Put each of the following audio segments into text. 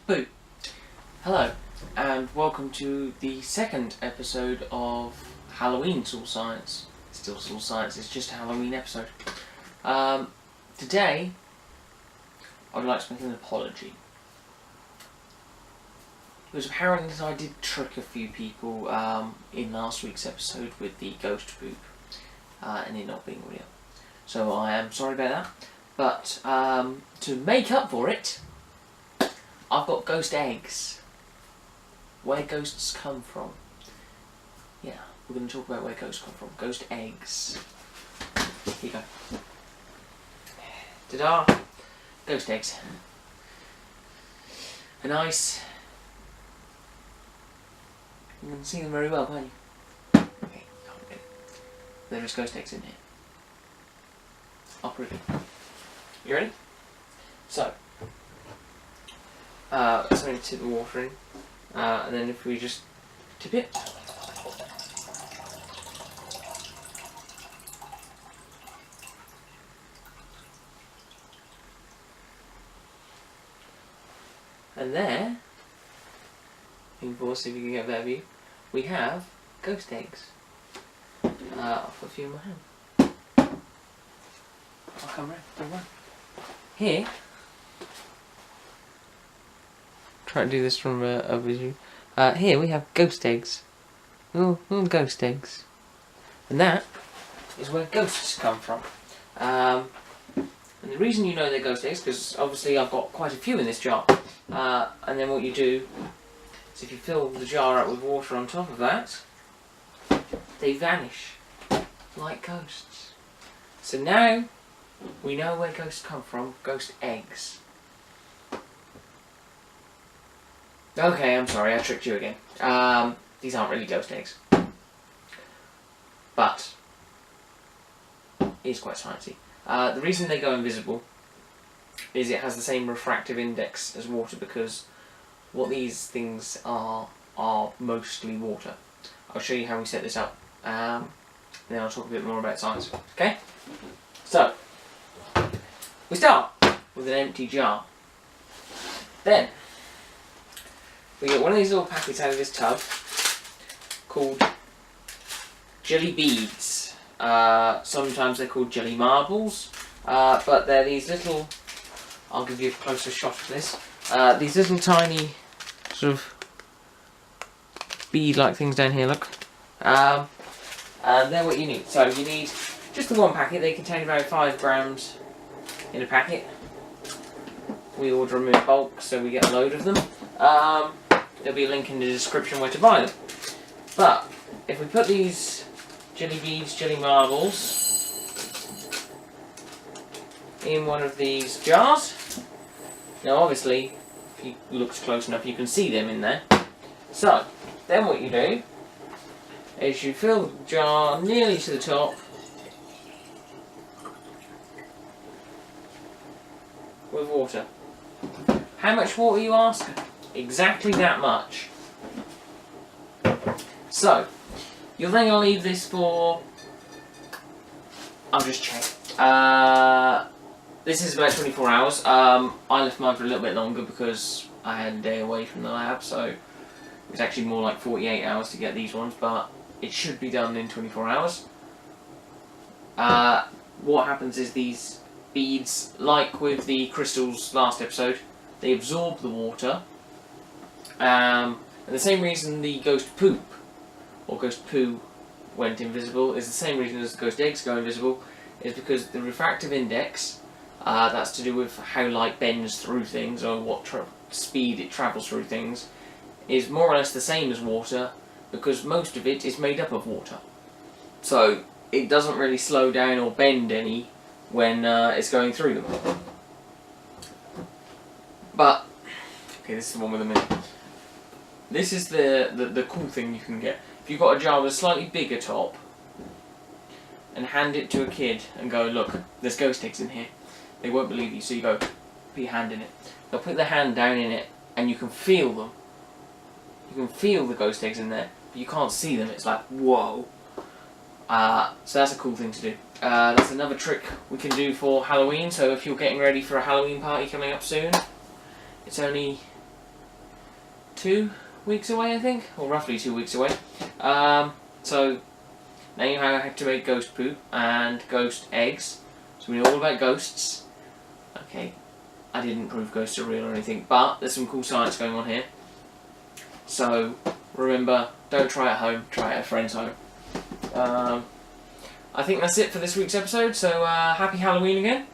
Boo! Hello, and welcome to the second episode of Halloween Soul Science. Still Soul Science, it's just a Halloween episode. Today, I would like to make an apology. It was apparent that I did trick a few people in last week's episode with the ghost poop, and it not being real. So I am sorry about that, but to make up for it, I've got ghost eggs. Where ghosts come from. Yeah, we're going to talk about where ghosts come from. Ghost eggs. Here you go. Ta-da! Ghost eggs. A nice... You can see them very well, can't you? Okay, can't get it. There is ghost eggs in here. I'll prove it. You ready? So, something to tip the water in, and then if we just tip it, and there, see if you can get a better view, we have ghost eggs. I'll put a few in my hand. I'll come round, don't worry. Here, try to do this from a visual. Here we have ghost eggs. Oh, ghost eggs. And that is where ghosts come from. And the reason you know they're ghost eggs, because obviously I've got quite a few in this jar. And then what you do is if you fill the jar up with water on top of that, they vanish like ghosts. So now we know where ghosts come from, ghost eggs. Okay, I'm sorry, I tricked you again. These aren't really ghost eggs. But it's quite sciencey. The reason they go invisible is it has the same refractive index as water, because what these things are mostly water. I'll show you how we set this up, and then I'll talk a bit more about science. Okay? So, we start with an empty jar. Then, we get one of these little packets out of this tub called jelly beads. Sometimes they're called jelly marbles, but they're these little, I'll give you a closer shot of this, these little tiny sort of bead-like things down here, look. And they're what you need. So you need just the one packet. They contain about 5 grams in a packet. We order them in bulk, so we get a load of them. There'll be a link in the description where to buy them. But if we put these jelly beads, jelly marbles in one of these jars, now obviously if you look close enough you can see them in there. So then what you do is you fill the jar nearly to the top with water. How much water, you ask? Exactly that much. So, you're then going to leave this for... I'll just check. This is about 24 hours. I left mine for a little bit longer because I had a day away from the lab, so it was actually more like 48 hours to get these ones, but it should be done in 24 hours. What happens is these beads, like with the crystals last episode, they absorb the water. And the same reason the ghost poop or ghost poo went invisible is the same reason as the ghost eggs go invisible, is because the refractive index, that's to do with how light bends through things or what speed it travels through things, is more or less the same as water, because most of it is made up of water. So it doesn't really slow down or bend any when it's going through them. But, okay, this is the one with a minute. This is the cool thing you can get. If you've got a jar with a slightly bigger top, and hand it to a kid and go, look, there's ghost eggs in here. They won't believe you, so you go, put your hand in it. They'll put their hand down in it, and you can feel them. You can feel the ghost eggs in there, but you can't see them. It's like, whoa. So that's a cool thing to do. That's another trick we can do for Halloween, so if you're getting ready for a Halloween party coming up soon, it's only 2 weeks away, I think, or roughly 2 weeks away. So now you know how to make ghost poop and ghost eggs. So we know all about ghosts. Okay, I didn't prove ghosts are real or anything, but there's some cool science going on here. So remember, don't try at home, try at a friend's home. I think that's it for this week's episode, so happy Halloween again.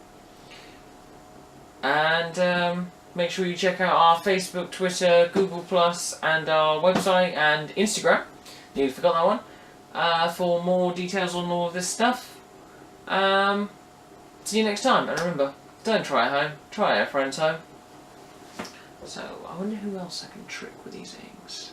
And make sure you check out our Facebook, Twitter, Google+, and our website and Instagram. Nearly forgot that one. For more details on all of this stuff. See you next time, and remember, don't try at home, try at a friend's home. So, I wonder who else I can trick with these eggs.